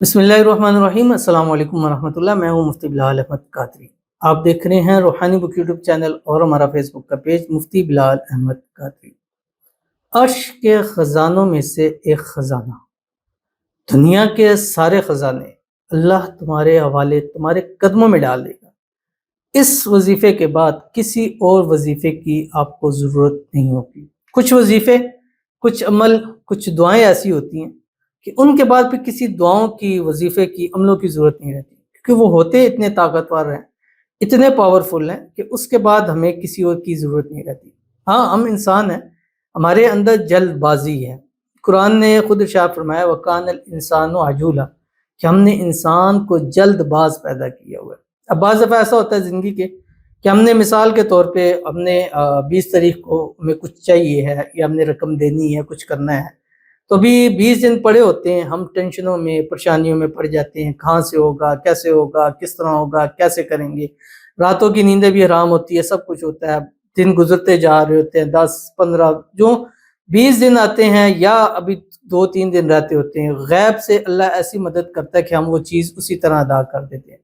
بسم اللہ الرحمن الرحیم۔ السلام علیکم ورحمۃ اللہ۔ میں ہوں مفتی بلال احمد قادری۔ آپ دیکھ رہے ہیں روحانی بک یوٹیوب چینل اور ہمارا فیس بک کا پیج مفتی بلال احمد قادری۔ عرش کے خزانوں میں سے ایک خزانہ، دنیا کے سارے خزانے اللہ تمہارے حوالے تمہارے قدموں میں ڈال دے گا۔ اس وظیفے کے بعد کسی اور وظیفے کی آپ کو ضرورت نہیں ہوگی۔ کچھ وظیفے، کچھ عمل، کچھ دعائیں ایسی ہوتی ہیں کہ ان کے بعد پھر کسی دعاؤں کی، وظیفے کی، عملوں کی ضرورت نہیں رہتی، کیونکہ وہ ہوتے اتنے طاقتور ہیں، اتنے پاورفل ہیں کہ اس کے بعد ہمیں کسی اور کی ضرورت نہیں رہتی۔ ہاں، ہم انسان ہیں، ہمارے اندر جلد بازی ہے۔ قرآن نے خود ارشاد فرمایا وَقَانَ الْإِنسَانُ عَجُولًا، کہ ہم نے انسان کو جلد باز پیدا کیا ہوا ہے۔ اب بعض دفعہ ایسا ہوتا ہے زندگی کے کہ ہم نے مثال کے طور پہ ہم نے 20 تاریخ کو ہمیں کچھ چاہیے ہے یا ہم نے رقم دینی ہے، کچھ کرنا ہے، تو ابھی 20 دن پڑے ہوتے ہیں، ہم ٹینشنوں میں، پریشانیوں میں پڑ جاتے ہیں، کہاں سے ہوگا، کیسے ہوگا، کس طرح ہوگا، کیسے کریں گے۔ راتوں کی نیندیں بھی حرام ہوتی ہے، سب کچھ ہوتا ہے، دن گزرتے جا رہے ہوتے ہیں، 10 15 جو 20 دن آتے ہیں یا ابھی 2 3 دن رہتے ہوتے ہیں، غیب سے اللہ ایسی مدد کرتا ہے کہ ہم وہ چیز اسی طرح ادا کر دیتے ہیں۔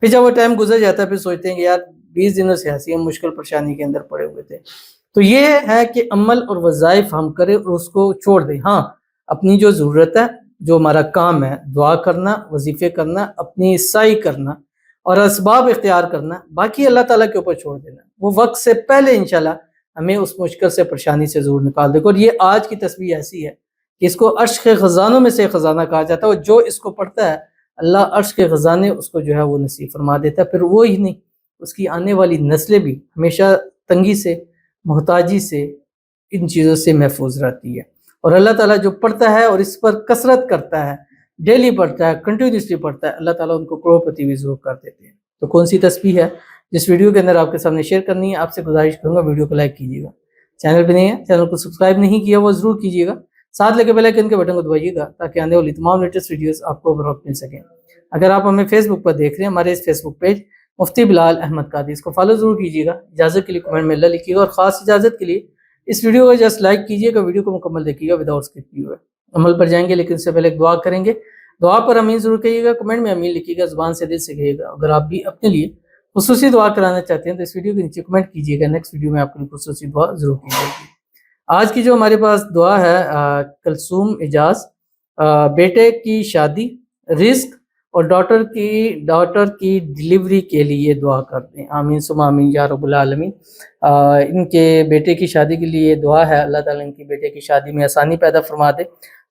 پھر جب وہ ٹائم گزر جاتا ہے پھر سوچتے ہیں کہ یار 20 دنوں سے ایسی ہم مشکل پریشانی کے اندر پڑے ہوئے تھے۔ تو یہ ہے کہ عمل اور وظائف ہم کریں اور اس کو چھوڑ دیں۔ ہاں، اپنی جو ضرورت ہے، جو ہمارا کام ہے، دعا کرنا، وظیفے کرنا، اپنی سعی کرنا اور اسباب اختیار کرنا، باقی اللہ تعالیٰ کے اوپر چھوڑ دینا۔ وہ وقت سے پہلے انشاءاللہ ہمیں اس مشکل سے، پریشانی سے ضرور نکال دے گا۔ اور یہ آج کی تسبیح ایسی ہے کہ اس کو عرش کے خزانوں میں سے خزانہ کہا جاتا ہے، اور جو اس کو پڑھتا ہے اللہ عرش کے خزانے اس کو جو ہے وہ نصیب فرما دیتا ہے۔ پھر وہ ہی نہیں، اس کی آنے والی نسلیں بھی ہمیشہ تنگی سے، محتاجی سے، ان چیزوں سے محفوظ رہتی ہے۔ اور اللہ تعالیٰ جو پڑھتا ہے اور اس پر کثرت کرتا ہے، ڈیلی پڑھتا ہے، کنٹینیوسلی پڑھتا ہے، اللہ تعالیٰ ان کو کروڑپتی بھی ضرور کر دیتے ہیں۔ تو کون سی تسبیح ہے جس ویڈیو کے اندر آپ کے سامنے شیئر کرنی ہے؟ آپ سے گزارش کروں گا ویڈیو کو لائک کیجیے گا، چینل پہ نہیں ہے چینل کو سبسکرائب نہیں کیا وہ ضرور کیجیے گا، ساتھ لے کے بیل آئیکن کے بٹن کو دبائیے گا تاکہ آنے والی تمام لیٹسٹ ویڈیوز آپ کو بروقت مل سکیں۔ اگر آپ ہمیں فیس بک پر دیکھ رہے ہیں، ہمارے اس فیس بک پیج مفتی بلال احمد قادری، اس کو فالو ضرور کیجیے گا۔ اجازت کے لیے کمنٹ میں اللہ لکھیے گا، اور خاص اجازت کے لیے اس ویڈیو کو جسٹ لائک کیجیے گا، ویڈیو کو مکمل دیکھیے گا وداؤٹ اسکپ کیے ہوئے۔ عمل پر جائیں گے لیکن اس سے پہلے ایک دعا کریں گے۔ دعا پر امین ضرور کہیے گا، کمنٹ میں امین لکھیے گا، زبان سے دل سے کہیے گا۔ اگر آپ بھی اپنے لیے خصوصی دعا کرانا چاہتے ہیں تو اس ویڈیو کے نیچے کمنٹ کیجیے گا، نیکسٹ ویڈیو میں آپ کے لیے خصوصی دعا ضرور کی جائے گی۔ آج کی جو ہمارے پاس دعا ہے کلثوم اعجاز، بیٹے کی شادی، رزق اور ڈاٹر کی ڈلیوری کے لیے دعا کرتے ہیں۔ آمین ثم آمین یا رب العالمین۔ ان کے بیٹے کی شادی کے لیے دعا ہے، اللہ تعالیٰ ان کی بیٹے کی شادی میں آسانی پیدا فرما دے،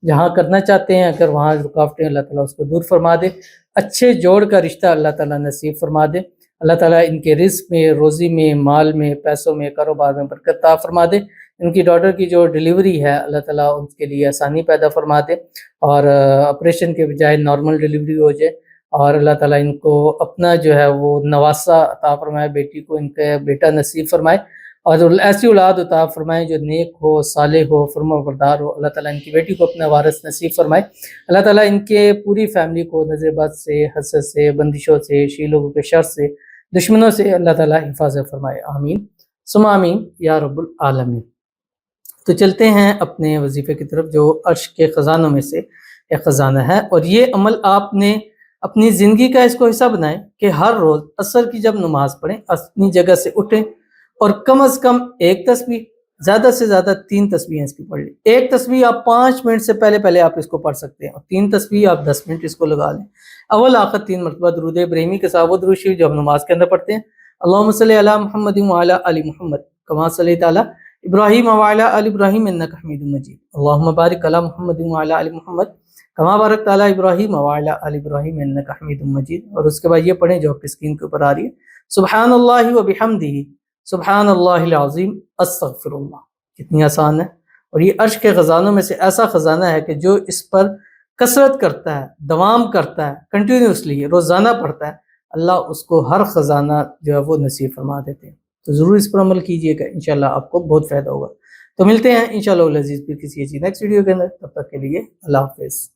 جہاں کرنا چاہتے ہیں اگر وہاں رکاوٹیں اللہ تعالیٰ اس کو دور فرما دے، اچھے جوڑ کا رشتہ اللہ تعالیٰ نصیب فرما دے، اللہ تعالیٰ ان کے رزق میں، روزی میں، مال میں، پیسوں میں، کاروبار میں برکت عطا فرما دے۔ ان کی ڈاٹر کی جو ڈلیوری ہے اللہ تعالیٰ ان کے لیے آسانی پیدا فرما دے، اور آپریشن کے بجائے نارمل ڈلیوری ہو جائے، اور اللہ تعالیٰ ان کو اپنا جو ہے وہ نواسا عطا فرمائے، بیٹی کو ان کا بیٹا نصیب فرمائے، اور ایسی اولاد عطا فرمائے جو نیک ہو، صالح ہو، فرمانبردار ہو۔ اللہ تعالیٰ ان کی بیٹی کو اپنا وارث نصیب فرمائے۔ اللہ تعالیٰ ان کے پوری فیملی کو نظر بد سے، حسد سے، بندشوں سے، شی لوگوں کے شر سے، دشمنوں سے اللہ تعالیٰ حفاظت فرمائے۔ آمین ثم آمین یا رب العالمین۔ تو چلتے ہیں اپنے وظیفے کی طرف جو عرش کے خزانوں میں سے ایک خزانہ ہے، اور یہ عمل آپ نے اپنی زندگی کا اس کو حصہ بنائیں کہ ہر روز عصر کی جب نماز پڑھیں، اپنی جگہ سے اٹھیں اور کم از کم ایک تسبیح، زیادہ سے زیادہ 3 تسبیحیں اس کی پڑھ لیں۔ ایک تسبیح آپ 5 منٹ سے پہلے آپ اس کو پڑھ سکتے ہیں، اور 3 تسبیح آپ 10 منٹ اس کو لگا لیں۔ اول آخر 3 مرتبہ درود ابراہیمی کے ساتھ وہ درود شریف جو ہم نماز کے اندر پڑھتے ہیں، اللہم صلی علی محمد وعلی آل محمد کما صلیت علی ابراہیم وعلی آل ابراہیم انک حمید مجید، اللہم بارک علی محمد وعلی آل محمد کما بارکت علی ابراہیم وعلی آل ابراہیم انک حمید مجید۔ اور اس کے بعد یہ پڑھیں جو آپ کی اسکرین کے اوپر آ رہی ہے، سبحان اللہ وبحمدہ سبحان اللہ العظیم استغفر اللہ۔ کتنی آسان ہے، اور یہ عرش کے خزانوں میں سے ایسا خزانہ ہے کہ جو اس پر کثرت کرتا ہے، دوام کرتا ہے، کنٹینیوسلی روزانہ پڑھتا ہے، اللہ اس کو ہر خزانہ جو ہے وہ نصیب فرما دیتے ہیں۔ تو ضرور اس پر عمل کیجئے گا، انشاءاللہ آپ کو بہت فائدہ ہوگا۔ تو ملتے ہیں انشاءاللہ العزیز پھر کسی ایسی نیکسٹ ویڈیو کے اندر، تب تک کے لیے اللہ حافظ۔